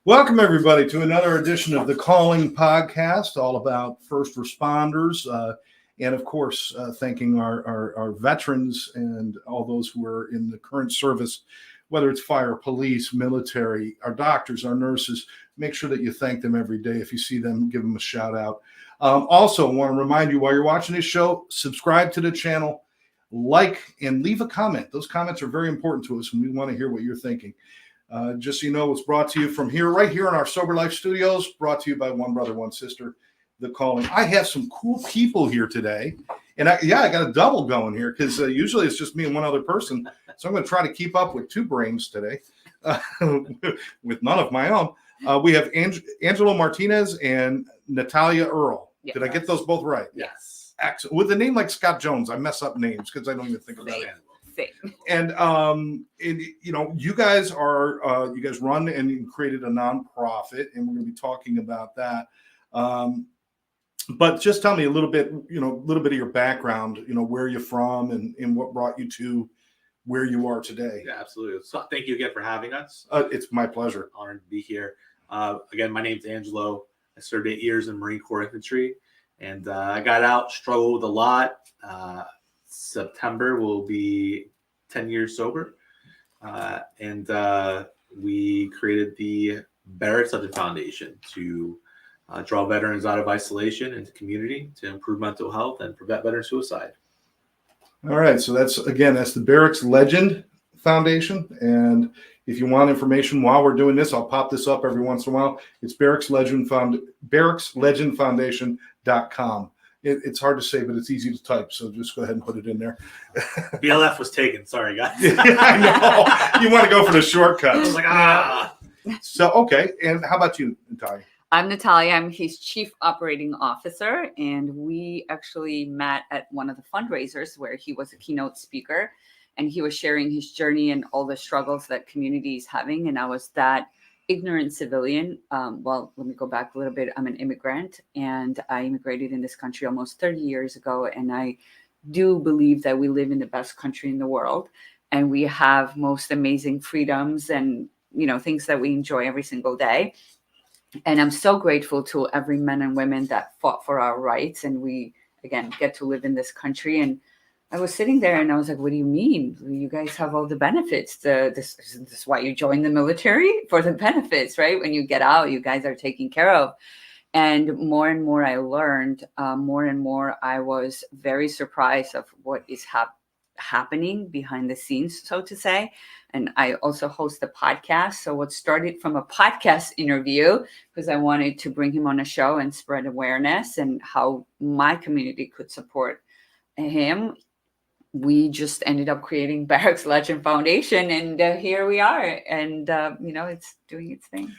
Welcome, everybody, to another edition of the Calling Podcast, all about first responders. And, of course, thanking our veterans and all those who are in the current service, whether it's fire, police, military, our doctors, our nurses. Make sure that you thank them every day. If you see them, give them a shout out. Also, I want to remind you, while you're watching this show, subscribe to the channel, like, and leave a comment. Those comments are very important to us, and we want to hear what you're thinking. Just so you know, it's brought to you from here, right here in our Sober Life studios, brought to you by One Brother, One Sister, The Calling. I have some cool people here today. And I got a double going here because usually it's just me and one other person. So I'm going to try to keep up with two brains today with none of my own. We have Angelo Martinez and Natalia Earle. Yes. Did I get those both right? Yes. Excellent. With a name like Scott Jones, I mess up names because I don't even think about it. And you know, you guys run and you created a nonprofit, and we're going to be talking about that. But just tell me a little bit, of your background, where you're from and what brought you to where you are today. Yeah, absolutely. So thank you again for having us. It's my pleasure. Honored to be here. Again, my name's Angelo. I served 8 years in Marine Corps infantry, and I got out, struggled a lot. September will be 10 years sober. And we created the Barracks Foundation to draw veterans out of isolation into community to improve mental health and prevent veteran suicide. All right. So that's the Barracks Legend Foundation. And if you want information while we're doing this, I'll pop this up every once in a while. It's barrackslegendfoundation.com. It's hard to say, but it's easy to type. So just go ahead and put it in there. BLF was taken. Sorry, guys. I know. You want to go for the shortcuts. I was like, So, okay. And how about you, Natalia? I'm Natalia. I'm his chief operating officer. And we actually met at one of the fundraisers where he was a keynote speaker. And he was sharing his journey and all the struggles that community is having. And I was that ignorant civilian. Well, let me go back a little bit. I'm an immigrant, and I immigrated in this country almost 30 years ago. And I do believe that we live in the best country in the world, and we have most amazing freedoms and, things that we enjoy every single day. And I'm so grateful to every man and women that fought for our rights. And we, again, get to live in this country. And I was sitting there and I was like, what do you mean? You guys have all the benefits. This is why you join the military, for the benefits, right? When you get out, you guys are taken care of. And more I learned, more and more I was very surprised of what is happening behind the scenes, so to say. And I also host a podcast. So what started from a podcast interview, because I wanted to bring him on a show and spread awareness and how my community could support him, we just ended up creating Barracks Legend Foundation, and here we are. And, it's doing its thing.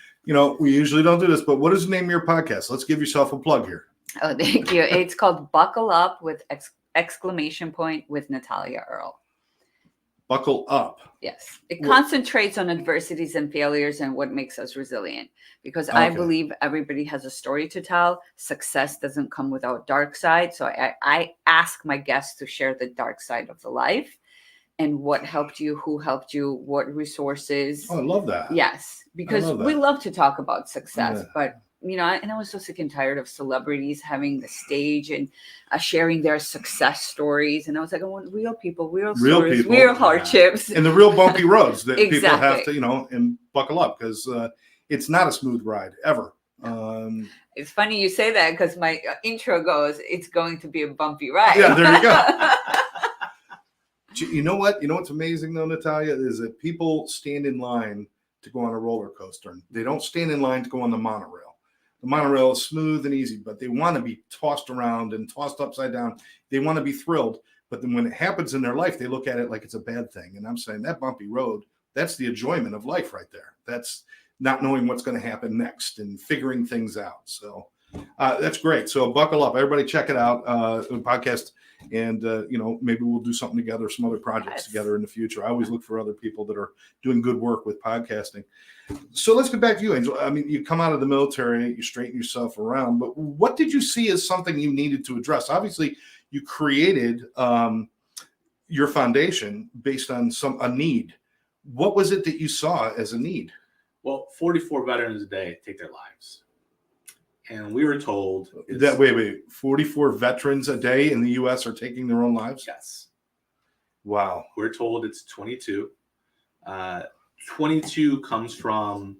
We usually don't do this, but what is the name of your podcast? Let's give yourself a plug here. Oh, thank you. It's called Buckle Up with exclamation point with Natalia Earle. Buckle Up. Yes. It concentrates on adversities and failures and what makes us resilient. Because I believe everybody has a story to tell. Success doesn't come without dark side. So I ask my guests to share the dark side of the life and what helped you, who helped you, what resources. Oh, I love that. Yes. Because we love to talk about success, but and I was so sick and tired of celebrities having the stage and sharing their success stories. And I was like, I want real people, real stories, people, real hardships. And the real bumpy roads that Exactly. people have to, and buckle up, because it's not a smooth ride ever. It's funny you say that, because my intro goes, it's going to be a bumpy ride. Yeah, there you go. You know what? You know what's amazing, though, Natalia, is that people stand in line to go on a roller coaster. They don't stand in line to go on the monorail. The monorail is smooth and easy, but they want to be tossed around and tossed upside down. They want to be thrilled. But then when it happens in their life, they look at it like it's a bad thing. And I'm saying that bumpy road, that's the enjoyment of life right there. That's not knowing what's going to happen next and figuring things out. So that's great. So buckle up. Everybody check it out, the podcast. And, maybe we'll do something together, some other projects together in the future. I always look for other people that are doing good work with podcasting. So let's get back to you, Angel. I mean, you come out of the military, you straighten yourself around, but what did you see as something you needed to address? Obviously, you created your foundation based on a need. What was it that you saw as a need? Well, 44 veterans a day take their lives. And we were told That 44 veterans a day in the U.S. are taking their own lives? yes. Wow. We're told it's 22. 22 comes from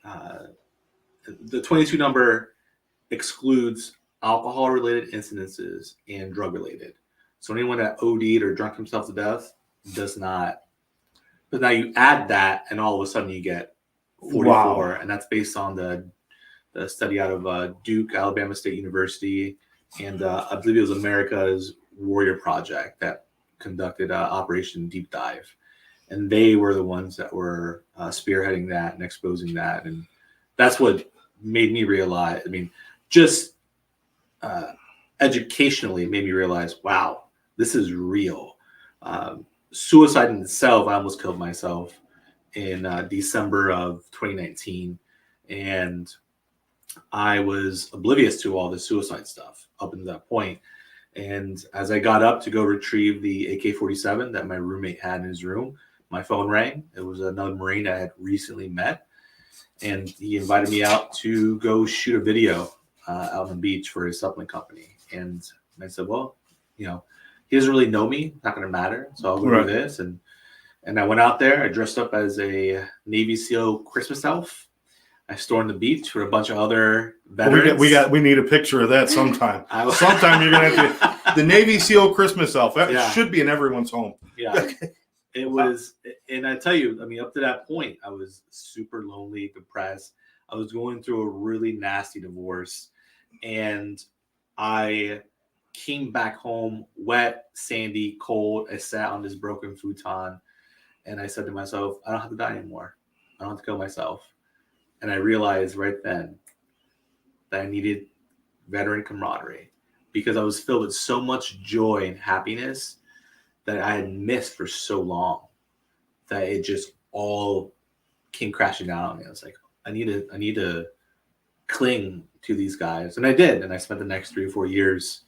the 22 number excludes alcohol-related incidences and drug-related. So anyone that OD'd or drunk himself to death does not. But now you add that, and all of a sudden you get 44, Wow. and that's based on the study out of Duke, Alabama State University, and I believe it was America's Warrior Project that conducted Operation Deep Dive. And they were the ones that were spearheading that and exposing that. And that's what made me realize, just educationally made me realize, wow, this is real. Suicide in itself, I almost killed myself in December of 2019. And I was oblivious to all the suicide stuff up until that point. And as I got up to go retrieve the AK-47 that my roommate had in his room, my phone rang. It was another Marine I had recently met. And he invited me out to go shoot a video out on the beach for his supplement company. And I said, well, he doesn't really know me. Not going to matter. So I'll go do this. And I went out there. I dressed up as a Navy SEAL Christmas elf. I stormed the beach with a bunch of other veterans. We need a picture of that sometime. Sometime you're going to have to. The Navy SEAL Christmas elf. That should be in everyone's home. Yeah. It was, and I tell you, up to that point, I was super lonely, depressed. I was going through a really nasty divorce, and I came back home wet, sandy, cold. I sat on this broken futon, and I said to myself, I don't have to die anymore. I don't have to kill myself. And I realized right then that I needed veteran camaraderie because I was filled with so much joy and happiness that I had missed for so long that it just all came crashing down on me. I was like, I need to cling to these guys. And I did. And I spent the next 3 or 4 years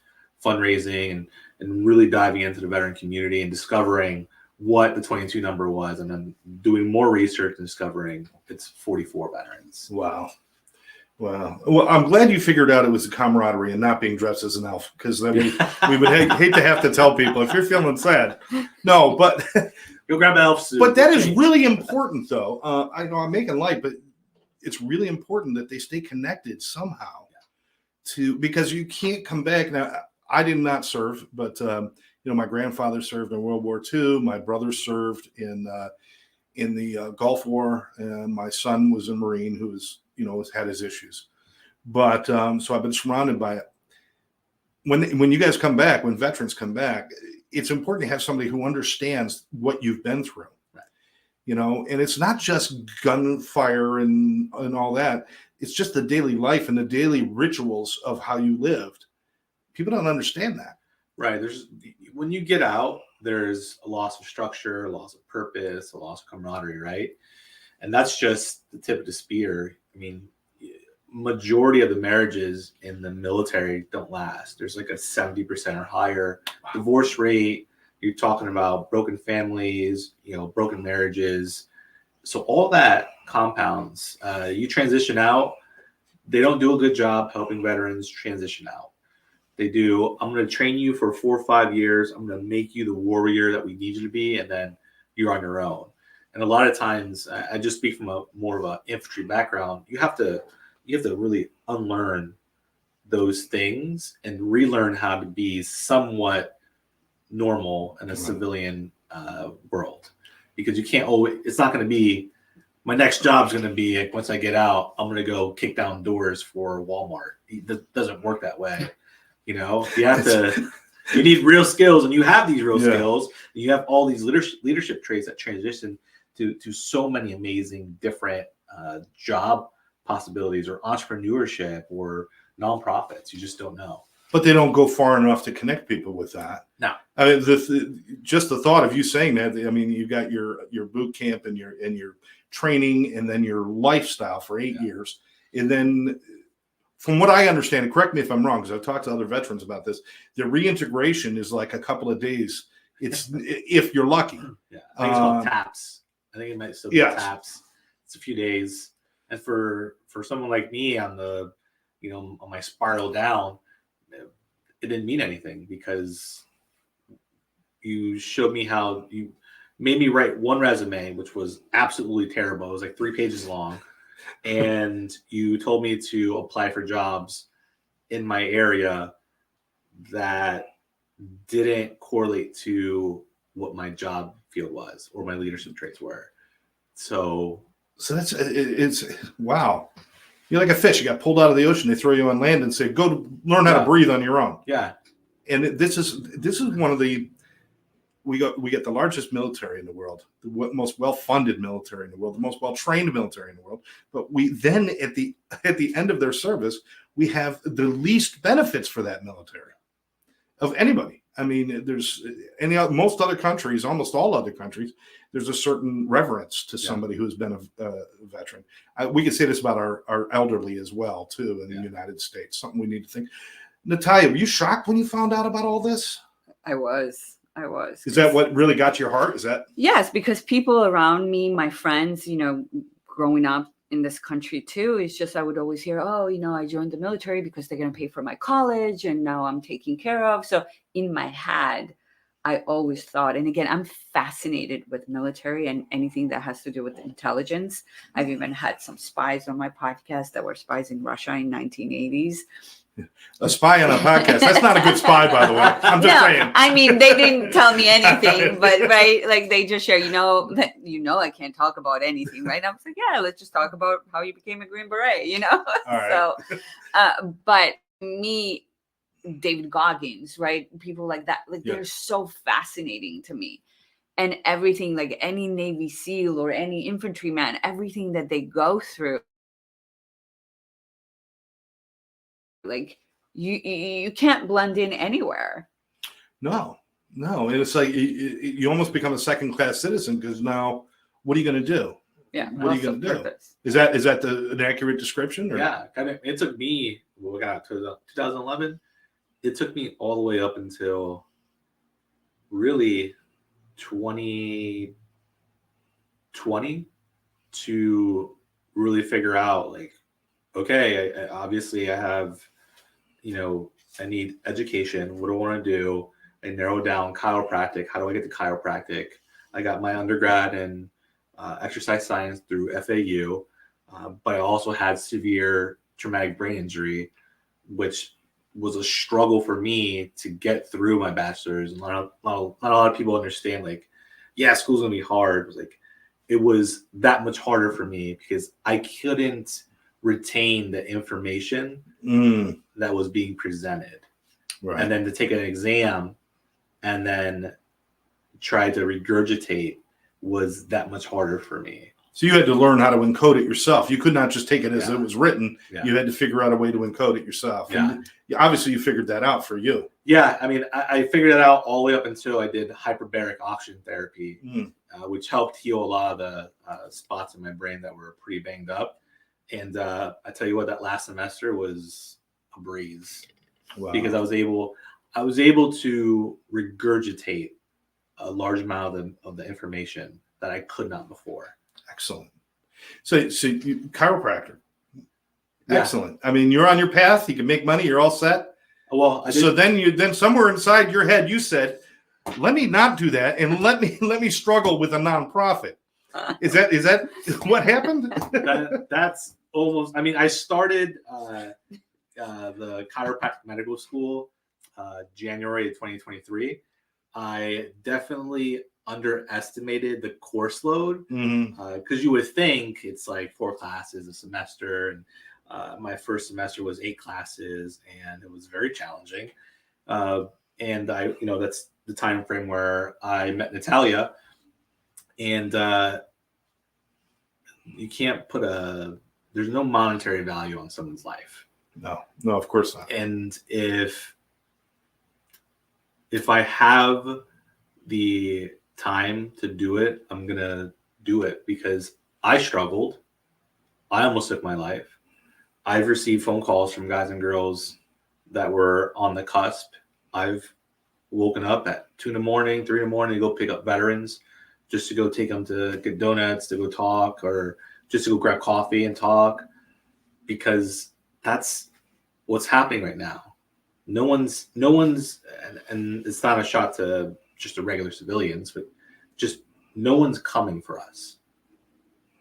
fundraising and really diving into the veteran community and discovering what the 22 number was, and then doing more research and discovering it's 44 veterans. Wow. Well, I'm glad you figured out it was the camaraderie and not being dressed as an elf, because then we would hate to have to tell people if you're feeling sad. No, but go grab an elf suit. But that is really important, though. I know I'm making light, but it's really important that they stay connected somehow because you can't come back. Now, I did not serve, but my grandfather served in World War II. My brother served in the Gulf War, and my son was a Marine who was, had his issues. But so I've been surrounded by it. When you guys come back, when veterans come back, it's important to have somebody who understands what you've been through. Right. And it's not just gunfire and all that. It's just the daily life and the daily rituals of how you lived. People don't understand that. Right. When you get out, there's a loss of structure, a loss of purpose, a loss of camaraderie, right? And that's just the tip of the spear. Majority of the marriages in the military don't last. There's like a 70% or higher divorce rate. You're talking about broken families, broken marriages. So all that compounds. You transition out. They don't do a good job helping veterans transition out. They do, I'm going to train you for 4 or 5 years. I'm going to make you the warrior that we need you to be, and then you're on your own. And a lot of times, I just speak from more of an infantry background. You have to really unlearn those things and relearn how to be somewhat normal in a civilian world, because you can't always. It's not going to be. My next job is going to be once I get out, I'm going to go kick down doors for Walmart. It doesn't work that way. You have to. You need real skills, and you have these real skills. And you have all these leadership traits that transition to so many amazing different job possibilities or entrepreneurship or nonprofits. You just don't know. But they don't go far enough to connect people with that. No. Just the thought of you saying that, you got your boot camp and your training and then your lifestyle for 8 years. And then from what I understand, and correct me if I'm wrong, because I've talked to other veterans about this, the reintegration is like a couple of days. It's if you're lucky. Yeah. I think it's called TAPS. I think it might still be TAPS. It's a few days. And for someone like me on the, on my spiral down, it didn't mean anything because you showed me how you made me write one resume, which was absolutely terrible. It was like 3 pages long. And you told me to apply for jobs in my area that didn't correlate to what my job field was or my leadership traits were. So it's wow. You're like a fish. You got pulled out of the ocean. They throw you on land and say, "Go learn how to breathe on your own." Yeah. And this is one of the we get the largest military in the world, the most well-funded military in the world, the most well-trained military in the world. But we then at the end of their service, we have the least benefits for that military of anybody. I mean, there's most other countries, almost all other countries, there's a certain reverence to somebody who's been a veteran. We could say this about our elderly as well, too, in the United States. Something we need to think. Natalia, were you shocked when you found out about all this? I was. Is that what really got your heart? Is that? Yes, because people around me, my friends, growing up in this country too, it's just I would always hear, oh, I joined the military because they're going to pay for my college and now I'm taken care of. So in my head, I always thought, and again, I'm fascinated with military and anything that has to do with intelligence. I've even had some spies on my podcast that were spies in Russia in 1980s. A spy on a podcast. That's not a good spy, by the way. I'm just saying. I mean, they didn't tell me anything, but right, like they just share. I can't talk about anything, right? I was like, yeah, let's just talk about how you became a Green Beret, All right. So, but me, David Goggins, right? People like that, like they're so fascinating to me, and everything, like any Navy SEAL or any infantryman, everything that they go through. Like you can't blend in anywhere. No. And it's like you almost become a second-class citizen because now what are you going to do? Yeah. What are you going to do? Is that an accurate description? Or? Yeah. Kind of. It took me, 2011. It took me all the way up until really 2020 to really figure out, like, okay, I obviously I have, I need education. What do I want to do? I narrowed down chiropractic. How do I get to chiropractic? I got my undergrad in exercise science through FAU, but I also had severe traumatic brain injury, which was a struggle for me to get through my bachelor's. And not a lot of people understand, like, yeah, school's going to be hard. It was that much harder for me because I couldn't retain the information that was being presented. Right. And then to take an exam and then try to regurgitate was that much harder for me. So you had to learn how to encode it yourself. You could not just take it as it was written. Yeah. You had to figure out a way to encode it yourself. Yeah. And obviously you figured that out for you. Yeah. I mean, I figured it out all the way up until I did hyperbaric oxygen therapy, which helped heal a lot of the spots in my brain that were pretty banged up. And I tell you what, that last semester was a breeze. Wow. Because I was able to regurgitate a large amount of the information that I could not before. Excellent. So you, chiropractor. Excellent. I mean, you're on your path. You can make money. You're all set. Well, so then somewhere inside your head, you said, "Let me not do that, and let me struggle with a nonprofit." Is that what happened? That's almost. I mean, I started the chiropractic medical school January of 2023. I definitely underestimated the course load because you would think it's like 4 classes a semester, and my first semester was 8 classes, and it was very challenging. And I, that's the time frame where I met Natalia, and you can't put there's no monetary value on someone's life. No, of course not. And if I have the time to do it, I'm going to do it because I struggled. I almost took my life. I've received phone calls from guys and girls that were on the cusp. I've woken up at 2 a.m, 3 a.m. to go pick up veterans just to go take them to get donuts, to go talk, or just to go grab coffee and talk, because that's what's happening right now. No one's, and it's not a shot to just the regular civilians, but just no one's coming for us.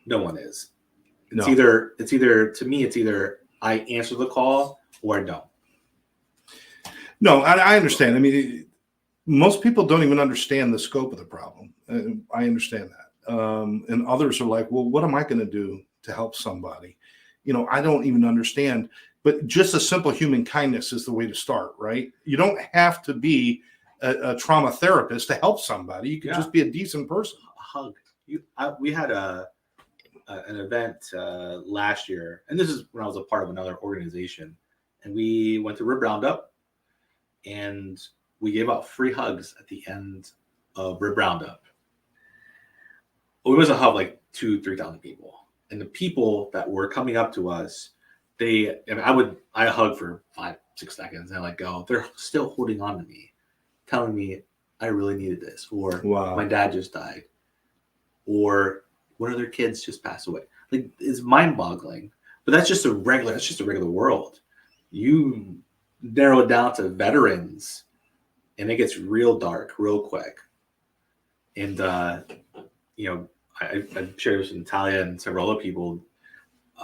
No one is. It's either to me, it's either I answer the call or I don't. No, I understand. I mean, most people don't even understand the scope of the problem. I understand that. And others are like, well, what am I going to do to help somebody? I don't even understand. But just a simple human kindness is the way to start, right? You don't have to be a trauma therapist to help somebody. You can just be a decent person. A hug. We had an event last year, and this is when I was a part of another organization, and we went to Rib Roundup, and we gave out free hugs at the end of Rib Roundup. It was a hug like 2,000-3,000 people, and the people that were coming up to us, I hug for 5-6 seconds and I let go. They're still holding on to me, telling me I really needed this, or my dad just died, or one of their kids just passed away. Like, it's mind-boggling. But that's just a regular world. You narrow it down to veterans, and it gets real dark real quick. And I shared this with Natalia and several other people.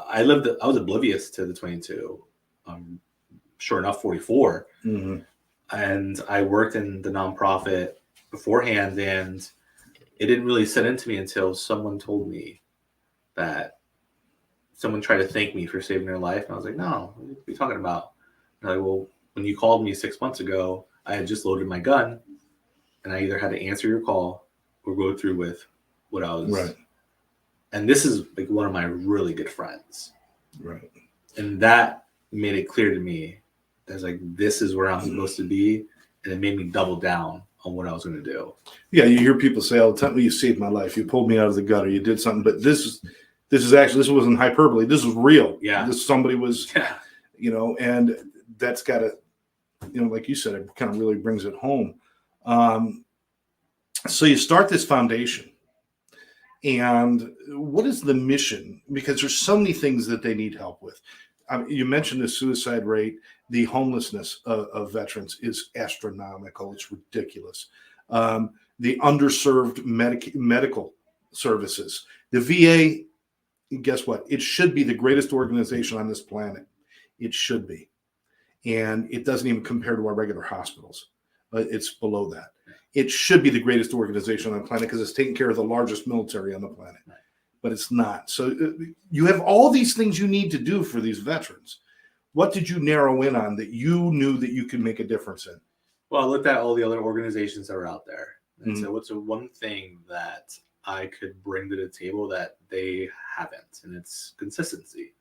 I was oblivious to the 22. Sure enough, 44. Mm-hmm. And I worked in the nonprofit beforehand, and it didn't really set into me until someone told me that someone tried to thank me for saving their life. And I was like, no, what are you talking about? And I'm like, well, when you called me 6 months ago, I had just loaded my gun, and I either had to answer your call or go through with what I was. Right. And this is like one of my really good friends. Right. And that made it clear to me. I was like, this is where I'm supposed to be. And it made me double down on what I was going to do. Yeah, you hear people say all the time, well, you saved my life. You pulled me out of the gutter. You did something. But this wasn't hyperbole. This was real. Yeah. Somebody was, and that's got to, like you said, it kind of really brings it home. So you start this foundation. And what is the mission? Because there's so many things that they need help with. You mentioned the suicide rate. The homelessness of veterans is astronomical. It's ridiculous. The underserved medical services. The VA, guess what? It should be the greatest organization on this planet. It should be. And it doesn't even compare to our regular hospitals. It's below that. It should be the greatest organization on the planet because it's taking care of the largest military on the planet. Right. But it's not. So you have all these things you need to do for these veterans. What did you narrow in on that you knew that you could make a difference in? Well, I looked at all the other organizations that are out there. And so what's the one thing that I could bring to the table that they haven't? And it's consistency.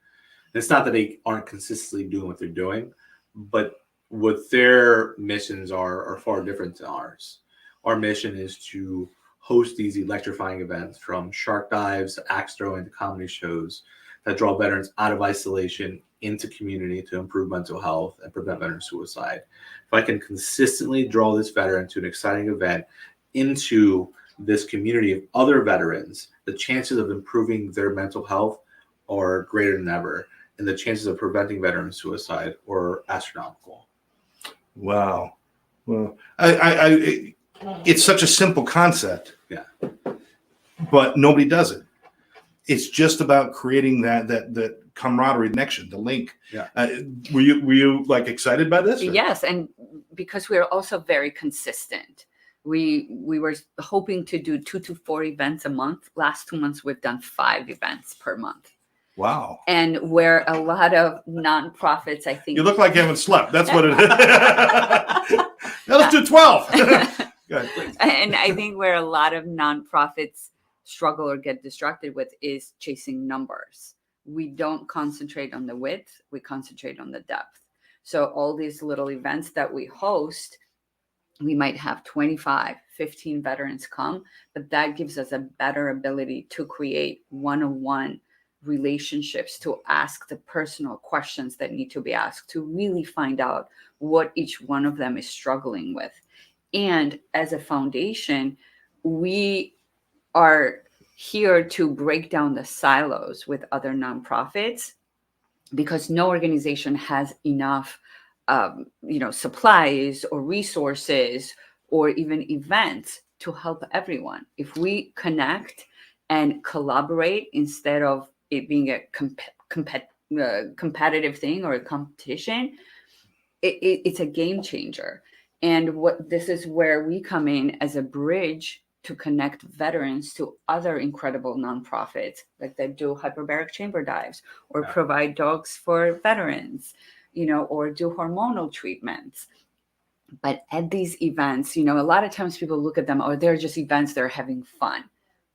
And it's not that they aren't consistently doing what they're doing, but what their missions are far different than ours. Our mission is to host these electrifying events, from shark dives to axe throwing to comedy shows, that draw veterans out of isolation into community to improve mental health and prevent veteran suicide. If I can consistently draw this veteran to an exciting event into this community of other veterans, the chances of improving their mental health are greater than ever, and the chances of preventing veteran suicide are astronomical. Wow. Well, it's such a simple concept. Yeah. But nobody does it. It's just about creating that camaraderie, connection, the link. Yeah. Were you like excited by this? Or? Yes, and because we are also very consistent. We were hoping to do 2 to 4 events a month. Last 2 months, we've done 5 events per month. Wow. And where a lot of nonprofits, I think. You look like you haven't slept. That's what it is. Now let's do 12. Go ahead, please. And I think where a lot of nonprofits struggle or get distracted with is chasing numbers. We don't concentrate on the width, we concentrate on the depth. So all these little events that we host, we might have 25, 15 veterans come, but that gives us a better ability to create one-on-one relationships, to ask the personal questions that need to be asked, to really find out what each one of them is struggling with. And as a foundation, we are here to break down the silos with other nonprofits, because no organization has enough supplies or resources or even events to help everyone. If we connect and collaborate instead of it being a competitive thing or a competition, it's a game changer. And this is where we come in as a bridge to connect veterans to other incredible nonprofits, like that do hyperbaric chamber dives or provide dogs for veterans, or do hormonal treatments. But at these events, a lot of times people look at them, oh, they're just events, they're having fun.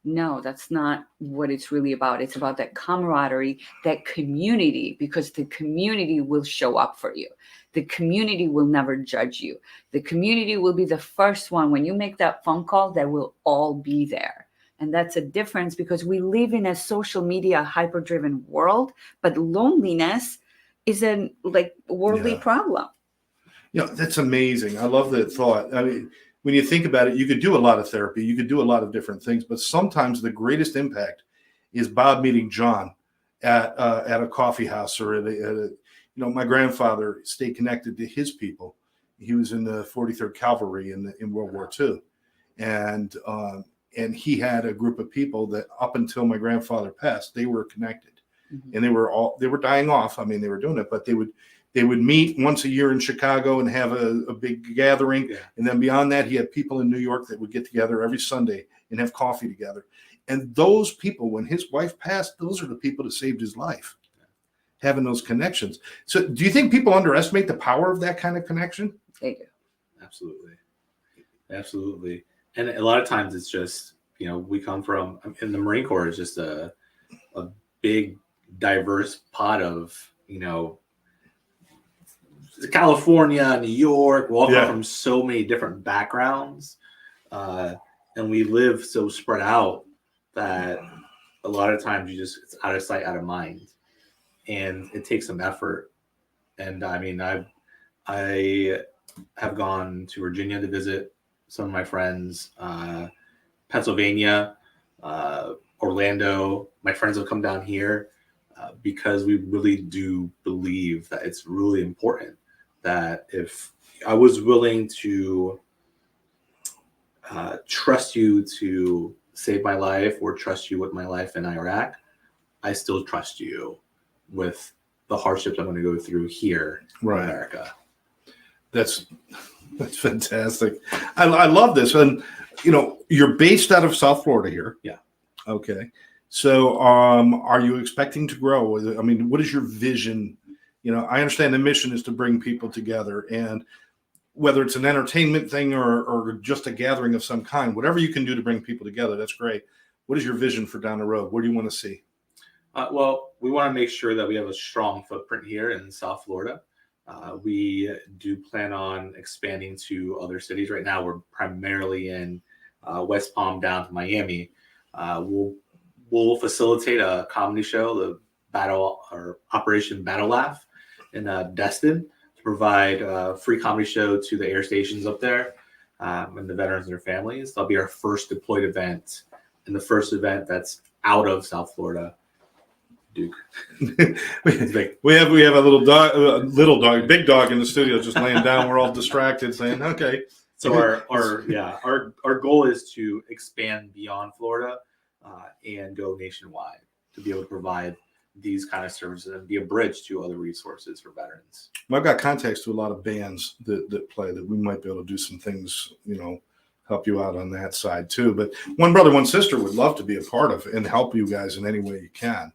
No, that's not what it's really about. It's about that camaraderie, that community, because the community will show up for you. The community will never judge you. The community will be the first one when you make that phone call that will all be there. And that's a difference, because we live in a social media hyper-driven world, but loneliness is a worldly problem. That's amazing. I love that thought. I mean, when you think about it, you could do a lot of therapy, you could do a lot of different things, but sometimes the greatest impact is Bob meeting John at a coffee house or at a my grandfather stayed connected to his people. He was in the 43rd Cavalry in World War II, and he had a group of people that up until my grandfather passed, they were connected, and they were dying off. I mean, they were doing it, but they would meet once a year in Chicago and have a big gathering. Yeah. And then beyond that, he had people in New York that would get together every Sunday and have coffee together. And those people, when his wife passed, those are the people that saved his life, having those connections. So do you think people underestimate the power of that kind of connection? They do. Absolutely. Absolutely. And a lot of times it's just, we come from, in the Marine Corps is just a big, diverse pot of, California, New York, we all come from so many different backgrounds, and we live so spread out that a lot of times it's out of sight, out of mind, and it takes some effort. And I mean, I have gone to Virginia to visit some of my friends, Pennsylvania, Orlando. My friends have come down here because we really do believe that it's really important. That if I was willing to trust you to save my life or trust you with my life in Iraq, I still trust you with the hardships I'm going to go through here in America. That's fantastic. I love this. And, you're based out of South Florida here. Yeah. Okay. So are you expecting to grow? I mean, what is your vision? I understand the mission is to bring people together, and whether it's an entertainment thing or just a gathering of some kind, whatever you can do to bring people together, that's great. What is your vision for down the road? What do you want to see? Well, we want to make sure that we have a strong footprint here in South Florida. We do plan on expanding to other cities. Right now, we're primarily in West Palm down to Miami. We'll facilitate a comedy show, the Operation Battle Laugh, in Destin, to provide a free comedy show to the air stations up there and the veterans and their families. That'll be our first deployed event, and the first event that's out of South Florida. Duke. we have a little dog, big dog in the studio just laying down. We're all distracted, saying, "Okay." So our goal is to expand beyond Florida and go nationwide to be able to provide these kind of services and be a bridge to other resources for veterans. I've got contacts to a lot of bands that play, that we might be able to do some things, help you out on that side too. But One Brother, One Sister would love to be a part of and help you guys in any way you can.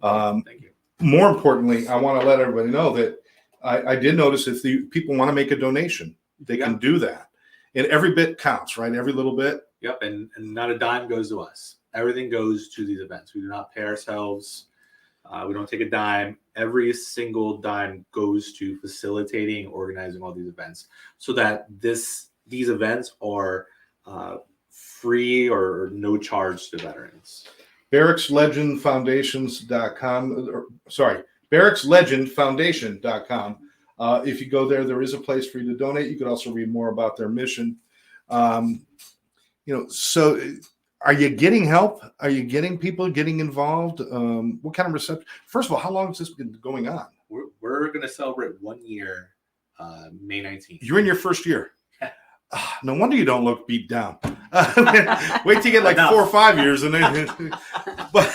Thank you. More importantly, I want to let everybody know that I did notice if the people want to make a donation, they can do that. And every bit counts, right? Every little bit. Yep. And not a dime goes to us. Everything goes to these events. We do not pay ourselves. We don't take a dime. Every single dime goes to facilitating, organizing all these events, so that these events are free or no charge to veterans. Barrackslegendfoundation.com. If you go there is a place for you to donate. You could also read more about their mission. So Are you getting help? Are you getting people getting involved? What kind of reception? First of all, how long has this been going on? We're going to celebrate 1 year, May 19th. You're in your first year. No wonder you don't look beat down. Wait till you get like 4 or 5 years, and then. But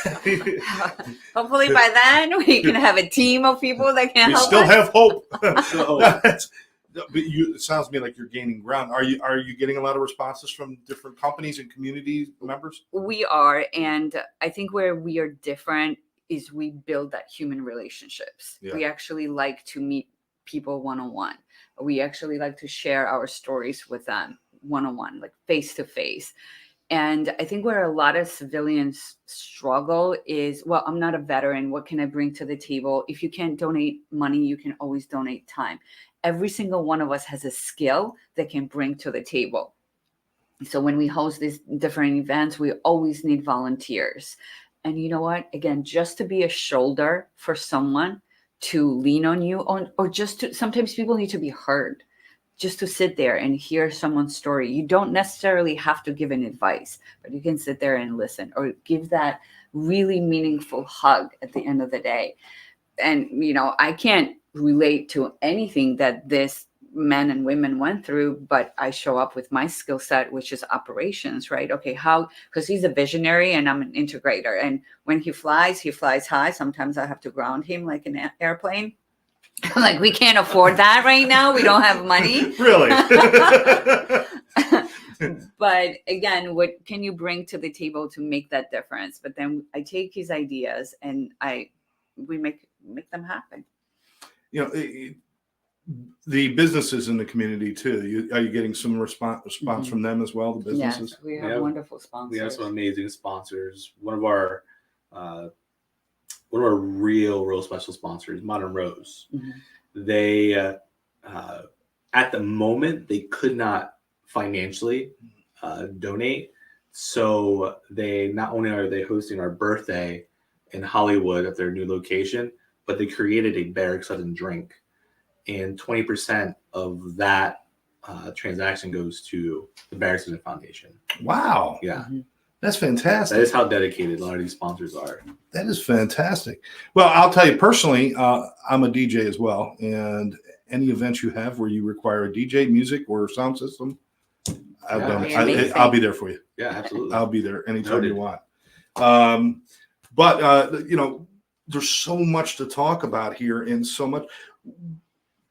hopefully by then we can have a team of people that can we help still us. have hope. So- But it sounds to me like you're gaining ground. Are you getting a lot of responses from different companies and community members? We are, and I think where we are different is we build that human relationships. Yeah. We actually like to meet people one-on-one. We actually like to share our stories with them one-on-one, like face to face. And I think where a lot of civilians struggle is, well, I'm not a veteran. What can I bring to the table? If you can't donate money, you can always donate time. Every single one of us has a skill that can bring to the table. So when we host these different events, we always need volunteers. And you know what? Again, just to be a shoulder for someone to lean on you on, or just to, sometimes people need to be heard, just to sit there and hear someone's story. You don't necessarily have to give an advice, but you can sit there and listen, or give that really meaningful hug at the end of the day. And, you know, I can't relate to anything that this men and women went through, but I show up with my skill set, which is operations, right? Okay, how, because he's a visionary and I'm an integrator. And when he flies high. Sometimes I have to ground him like an airplane. Like, we can't afford that right now. We don't have money. Really? But again, what can you bring to the table to make that difference? But then I take his ideas and we make them happen. You know, the businesses in the community too. Are you getting some response from them as well? The businesses. Yes, we have wonderful sponsors. We have some amazing sponsors. One of our real special sponsors, Modern Rose. Mm-hmm. They at the moment they could not financially donate, so they not only are they hosting our birthday in Hollywood at their new location, but they created a Barracks sudden drink, and 20% of that transaction goes to the Barracks Foundation. Wow. Yeah. Mm-hmm. That's fantastic. That is how dedicated a lot of these sponsors are. That is fantastic. Well, I'll tell you personally, I'm a DJ as well. And any events you have where you require a DJ, music, or sound system, I'll be there for you. Yeah, absolutely. I'll be there anytime you want. But you know, there's so much to talk about here, and so much.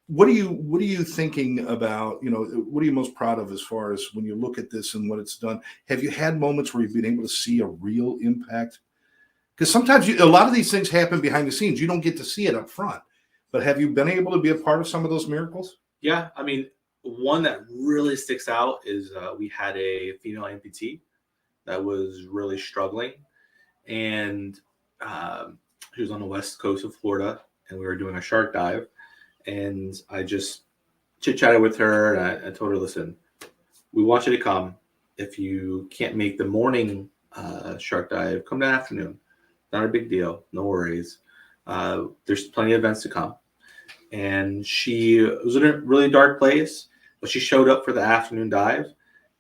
What are you thinking about? You know, what are you most proud of as far as when you look at this and what it's done? Have you had moments where you've been able to see a real impact? Because sometimes a lot of these things happen behind the scenes. You don't get to see it up front. But have you been able to be a part of some of those miracles? Yeah, I mean, one that really sticks out is we had a female amputee that was really struggling, and she was on the west coast of Florida, and we were doing a shark dive. And I just chit-chatted with her, and I told her, listen, we want you to come. If you can't make the morning shark dive, come the afternoon. Not a big deal. No worries. There's plenty of events to come. And she was in a really dark place, but she showed up for the afternoon dive.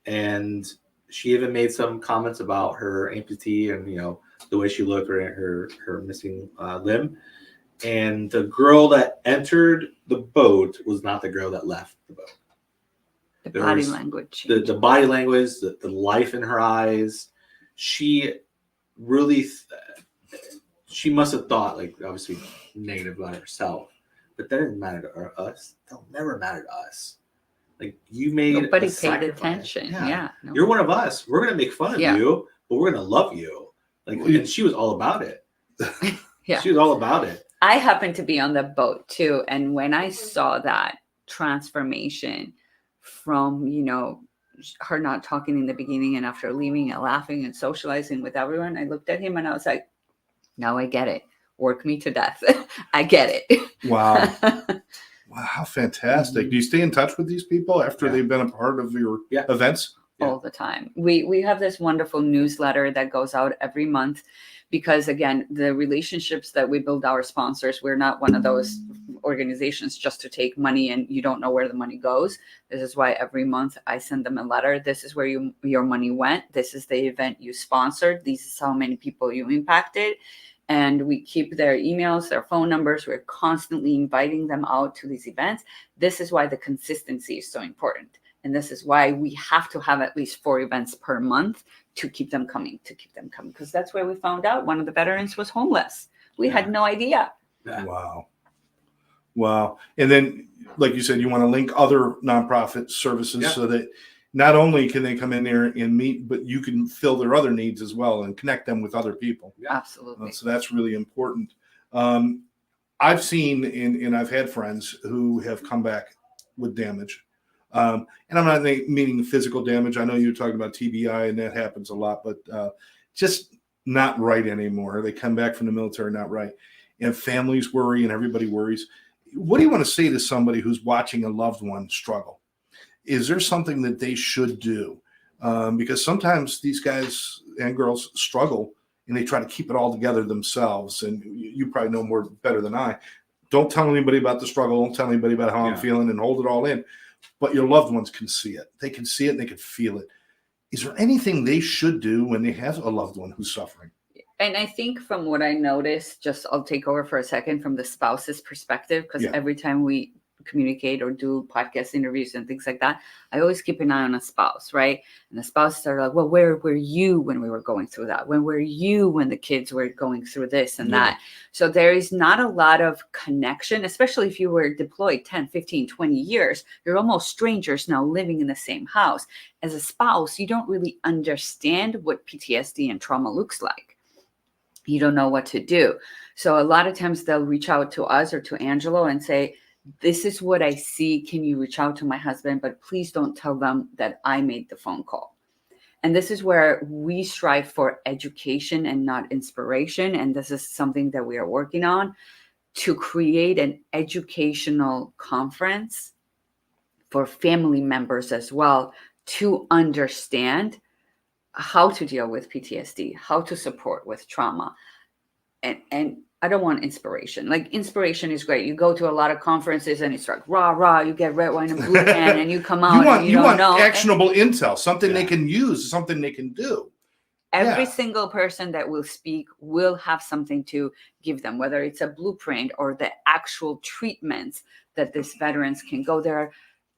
And she even made some comments about her amputee and, you know, the way she looked, or her missing limb. And the girl that entered the boat was not the girl that left the boat. The body language. The body language, the life in her eyes. She really, she must have thought, like, obviously negative about herself. But that didn't matter to us. That'll never matter to us. Like, you made Nobody a paid sacrifice. attention. Yeah. No. You're one of us. We're going to make fun of you, but we're going to love you. Like, and she was all about it. Yeah. She was all about it. I happened to be on the boat too. And when I saw that transformation from, you know, her not talking in the beginning and after leaving and laughing and socializing with everyone, I looked at him and I was like, now I get it. Work me to death. I get it. Wow. Wow, how fantastic. Do you stay in touch with these people after they've been a part of your events? All the time. We have this wonderful newsletter that goes out every month, because again, the relationships that we build our sponsors, we're not one of those organizations just to take money and you don't know where the money goes. This is why every month I send them a letter. This is where your money went. This is the event you sponsored. This is how many people you impacted. And we keep their emails, their phone numbers. We're constantly inviting them out to these events. This is why the consistency is so important. And this is why we have to have at least 4 events per month to keep them coming, because that's where we found out one of the veterans was homeless. We had no idea. Yeah. Wow. And then, like you said, you want to link other nonprofit services so that not only can they come in there and meet, but you can fill their other needs as well and connect them with other people. Absolutely. So that's really important. I've seen and I've had friends who have come back with damage. And I'm not meaning physical damage. I know you're talking about TBI and that happens a lot, but just not right anymore. They come back from the military not right. And families worry and everybody worries. What do you want to say to somebody who's watching a loved one struggle? Is there something that they should do? Because sometimes these guys and girls struggle and they try to keep it all together themselves. And you probably know better than I. Don't tell anybody about the struggle. Don't tell anybody about how I'm feeling and hold it all in. But your loved ones can see it. They can see it and they can feel it. Is there anything they should do when they have a loved one who's suffering? And I think from what I noticed, I'll take over for a second from the spouse's perspective, because every time we communicate or do podcast interviews and things like that, I always keep an eye on a spouse, right? And the spouses are like, well, where were you when we were going through that? When were you when the kids were going through this and that? So there is not a lot of connection, especially if you were deployed 10, 15, 20 years. You're almost strangers now living in the same house. As a spouse, you don't really understand what PTSD and trauma looks like. You don't know what to do. So a lot of times they'll reach out to us or to Angelo and say, this is what I see. Can you reach out to my husband? But please don't tell them that I made the phone call. And this is where we strive for education and not inspiration. And this is something that we are working on, to create an educational conference for family members as well, to understand how to deal with PTSD, how to support with trauma. And I don't want inspiration. Like, inspiration is great. You go to a lot of conferences and it's like rah, you get red wine and blue can and you come out you want know. actionable intel, something they can use, something they can do. Every single person that will speak will have something to give them, whether it's a blueprint or the actual treatments that these veterans can go. There are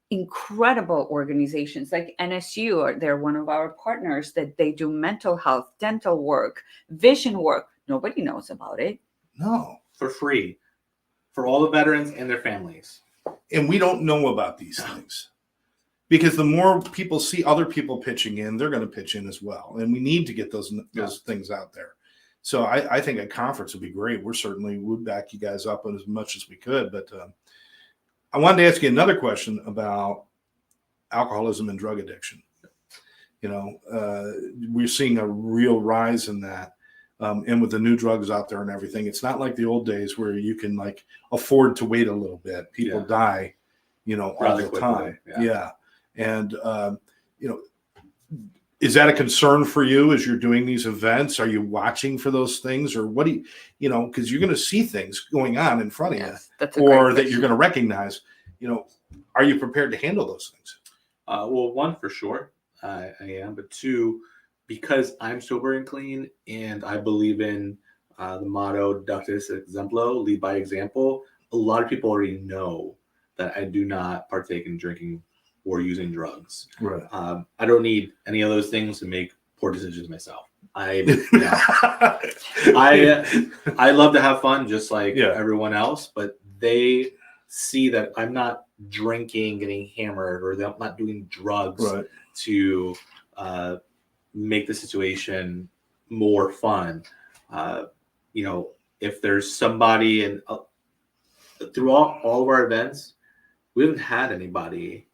incredible organizations like NSU, or they're one of our partners, that they do mental health, dental work, vision work. Nobody knows about it. No. For free for all the veterans and their families. And we don't know about these things, because the more people see other people pitching in, they're going to pitch in as well. And we need to get those things out there. So I think a conference would be great. Would back you guys up as much as we could. But I wanted to ask you another question about alcoholism and drug addiction. We're seeing a real rise in that. And with the new drugs out there and everything, it's not like the old days where you can afford to wait a little bit. People die, all the time. And, is that a concern for you as you're doing these events? Are you watching for those things, or what do you, because you're going to see things going on in front of you, or that you're going to recognize, are you prepared to handle those things? Well, one, for sure, I am, but two, because I'm sober and clean, and I believe in the motto "Ductus Exemplo," lead by example. A lot of people already know that I do not partake in drinking or using drugs. Right. I don't need any of those things to make poor decisions myself. I love to have fun, just like everyone else, but they see that I'm not drinking, getting hammered, or that I'm not doing drugs to make the situation more fun. If there's somebody, and throughout all of our events, we haven't had anybody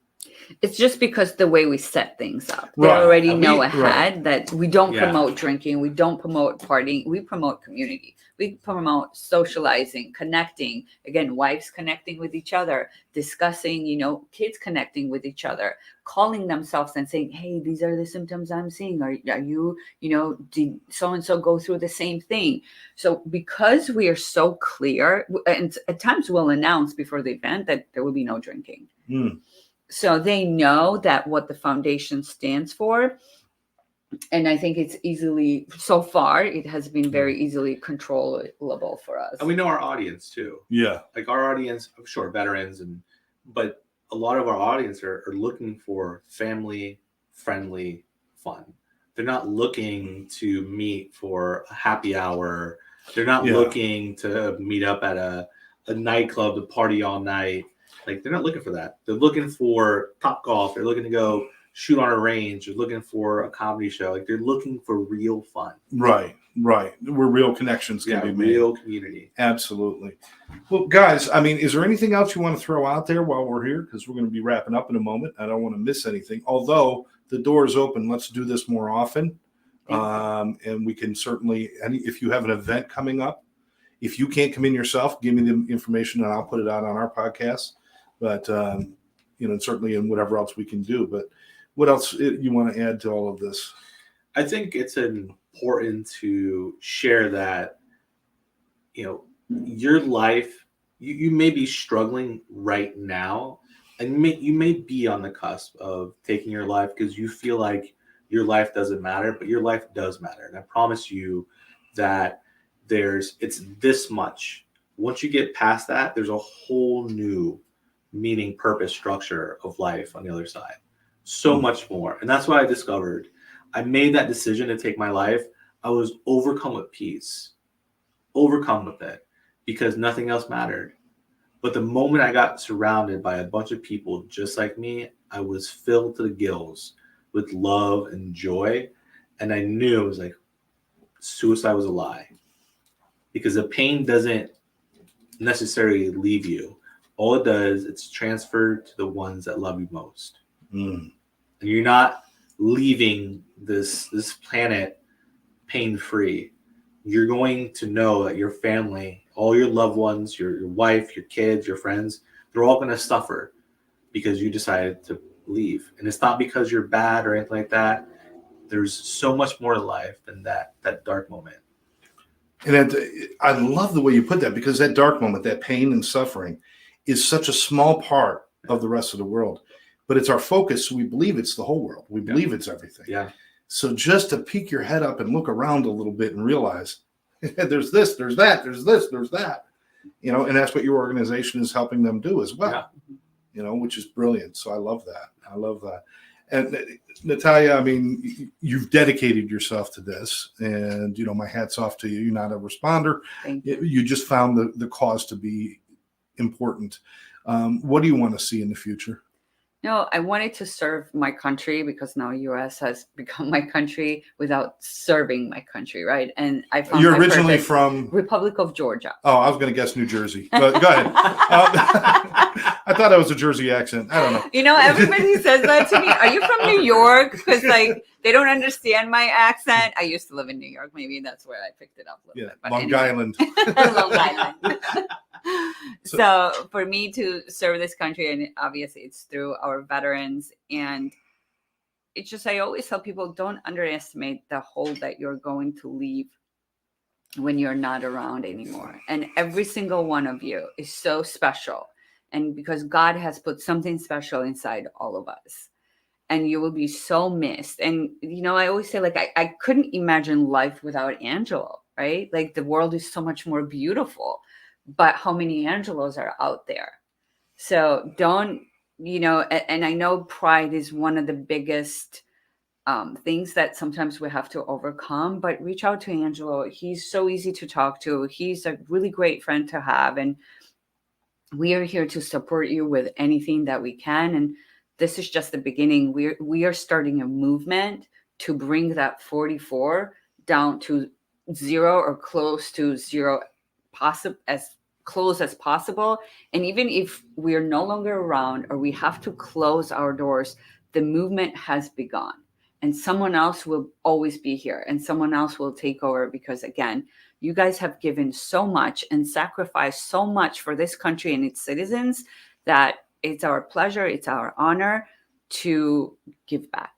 It's just because the way we set things up. They Right. already And know we- ahead that we don't Yeah. promote drinking, we don't promote partying, we promote community. We promote socializing, connecting. Again, wives connecting with each other, discussing, kids connecting with each other, calling themselves and saying, hey, these are the symptoms I'm seeing. Are you, did so-and-so go through the same thing? So because we are so clear, and at times we'll announce before the event that there will be no drinking. Mm. So they know that what the foundation stands for. And I think it has been very easily controllable for us. And we know our audience too. Yeah. Like our audience, I'm sure veterans, but a lot of our audience are looking for family friendly fun. They're not looking to meet for a happy hour. They're not looking to meet up at a nightclub to party all night. Like they're not looking for that. They're looking for Top Golf. They're looking to go shoot on a range. They're looking for a comedy show. Like they're looking for real fun. Right. Where real connections can be made. Real community. Absolutely. Well, guys, I mean, is there anything else you want to throw out there while we're here? Because we're going to be wrapping up in a moment. I don't want to miss anything. Although the door is open, let's do this more often. And we can certainly, if you have an event coming up, if you can't come in yourself, give me the information and I'll put it out on our podcast. But, and certainly in whatever else we can do. But what else you want to add to all of this? I think it's important to share that, your life, you may be struggling right now, and you may be on the cusp of taking your life because you feel like your life doesn't matter, but your life does matter. And I promise you that it's this much. Once you get past that, there's a whole new meaning, purpose, structure of life on the other side. So much more. And that's what I discovered. I made that decision to take my life. I was overcome with peace, overcome with it, because nothing else mattered. But the moment I got surrounded by a bunch of people just like me, I was filled to the gills with love and joy. And I knew it was like suicide was a lie, because the pain doesn't necessarily leave you. All it does, it's transferred to the ones that love you most. And you're not leaving this planet pain-free. You're going to know that your family, all your loved ones, your wife, your kids, your friends, they're all going to suffer because you decided to leave. And it's not because you're bad or anything like that. There's so much more to life than that dark moment. And I love the way you put that, because that dark moment, that pain and suffering, is such a small part of the rest of the world. But it's our focus, so we believe it's the whole world. We believe it's everything. Yeah. So just to peek your head up and look around a little bit and realize there's this, there's that, there's this, there's that. And that's what your organization is helping them do as well. Yeah. Which is brilliant. So I love that. And Natalia, I mean, you've dedicated yourself to this, and my hat's off to you. You're not a responder. Thank you. You just found the cause to be important. What do you want to see in the future? No, I wanted to serve my country, because now U.S. has become my country without serving my country, right? And I found You're originally from Republic of Georgia. Oh, I was going to guess New Jersey, but go ahead. I thought that was a Jersey accent. I don't know. Everybody says that to me. Are you from New York? Because they don't understand my accent. I used to live in New York. Maybe that's where I picked it up a little bit. But Long Island. Long Island. So for me to serve this country, and obviously it's through our veterans, and it's just, I always tell people, don't underestimate the hole that you're going to leave when you're not around anymore. And every single one of you is so special. And because God has put something special inside all of us, and you will be so missed. And, I always say, I couldn't imagine life without Angelo, right? Like, the world is so much more beautiful, but how many Angelos are out there? So don't, and I know pride is one of the biggest things that sometimes we have to overcome, but reach out to Angelo. He's so easy to talk to. He's a really great friend to have. And we are here to support you with anything that we can. And this is just the beginning. We are starting a movement to bring that 44 down to zero or close to zero, as close as possible. And even if we're no longer around or we have to close our doors, the movement has begun. And someone else will always be here and someone else will take over because, again, you guys have given so much and sacrificed so much for this country and its citizens that it's our pleasure, it's our honor to give back.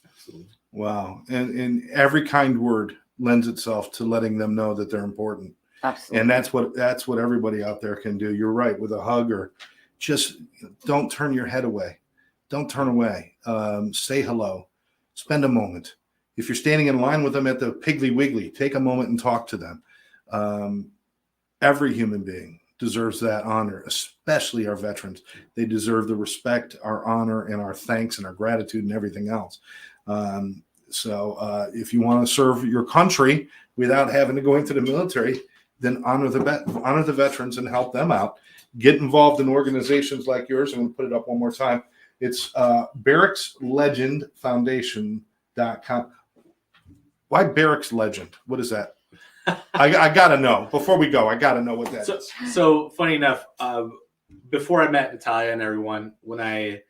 Absolutely. Wow. And every kind word lends itself to letting them know that they're important. Absolutely. And that's what everybody out there can do. You're right, with a hug, or just don't turn your head away. Don't turn away. Say hello. Spend a moment. If you're standing in line with them at the Piggly Wiggly, take a moment and talk to them. Every human being deserves that honor, especially our veterans. They deserve the respect, our honor, and our thanks and our gratitude and everything else. So if you want to serve your country without having to go into the military, then honor the veterans and help them out. Get involved in organizations like yours. I'm going to put it up one more time. It's barrackslegendfoundation.com. Why Barracks Legend? What is that? I got to know. Before we go, I got to know what that is. So funny enough, before I met Natalia and everyone, when I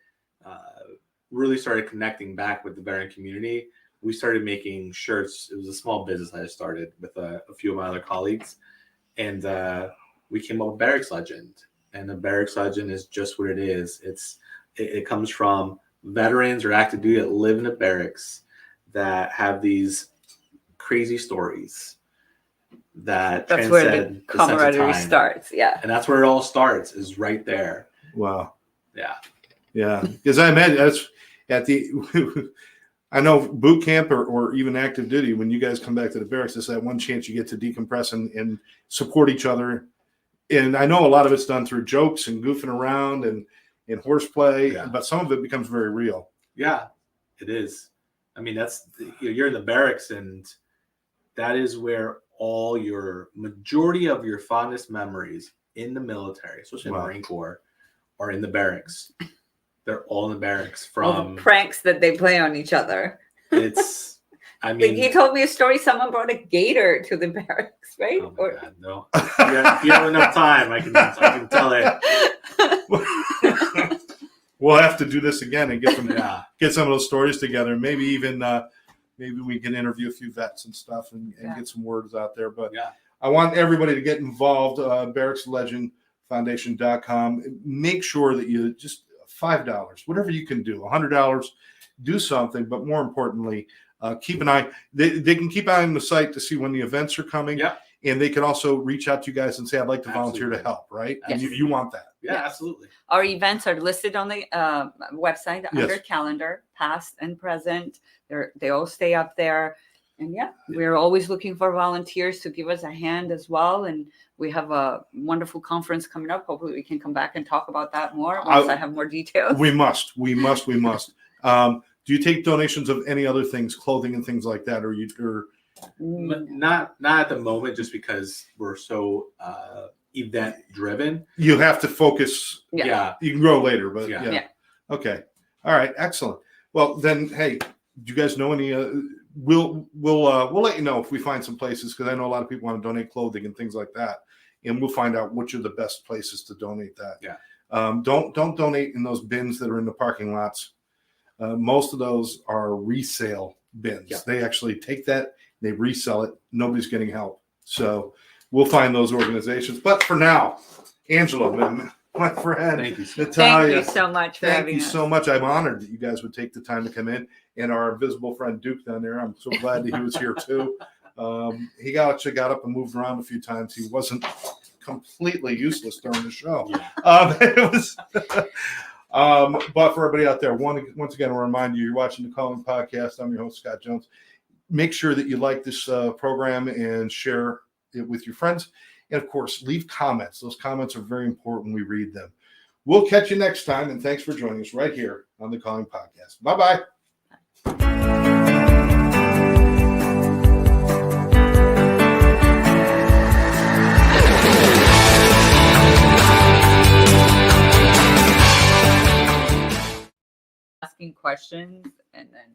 really started connecting back with the veteran community, we started making shirts. It was a small business I started with a few of my other colleagues. And we came up with Barracks Legend. And the Barracks Legend is just what it is. It comes from veterans or active duty that live in the barracks that have these crazy stories that that's where the transcend the sense of camaraderie time. starts. Yeah. And that's where it all starts, is right there. Wow. Yeah. Yeah. Because I imagine that's at the I know boot camp or even active duty, when you guys come back to the barracks, it's that one chance you get to decompress and support each other. And I know a lot of it's done through jokes and goofing around and horseplay, but some of it becomes very real. Yeah, it is. I mean, you're in the barracks, and that is where all your majority of your fondest memories in the military, especially in the Marine Corps, are in the barracks. They're all in the barracks. From all the pranks that they play on each other. It's, I mean, he told me a story. Someone brought a gator to the barracks, right? Oh my God, no. If you have enough time, I can tell it. We'll have to do this again and get some of those stories together. Maybe even maybe we can interview a few vets and stuff and get some words out there. But I want everybody to get involved. barrackslegendfoundation.com. Make sure that you just $5, whatever you can do, $100, do something. But more importantly, keep an eye. They can keep an eye on the site to see when the events are coming. Yeah. And they can also reach out to you guys and say, I'd like to volunteer to help, right? Yes. And you want that. Yeah, absolutely. Our events are listed on the website under calendar, past and present. They all stay up there. And we're always looking for volunteers to give us a hand as well. And we have a wonderful conference coming up. Hopefully we can come back and talk about that more once I have more details. We must. Do you take donations of any other things, clothing and things like that? Not at the moment, just because we're so event driven. You have to focus. Yeah. You can grow later, but yeah. Okay. All right. Excellent. Well, then, hey, do you guys know any? We'll let you know if we find some places, because I know a lot of people want to donate clothing and things like that, and we'll find out which are the best places to donate that. Yeah. Don't donate in those bins that are in the parking lots. Most of those are resale bins. Yeah. They actually take that, they resell it. Nobody's getting help. So we'll find those organizations. But for now, Angelo, my friend, Thank you. Natalia, thank you so much for having us. Thank you so much. I'm honored that you guys would take the time to come in. And our invisible friend Duke down there, I'm so glad that he was here too. He actually got up and moved around a few times. He wasn't completely useless during the show. It was. But for everybody out there, once again, I'll remind you, you're watching the Calling Podcast. I'm your host, Scott Jones. Make sure that you like this program and share it with your friends. And, of course, leave comments. Those comments are very important. We read them. We'll catch you next time, and thanks for joining us right here on the Calling Podcast. Bye-bye. Asking questions and then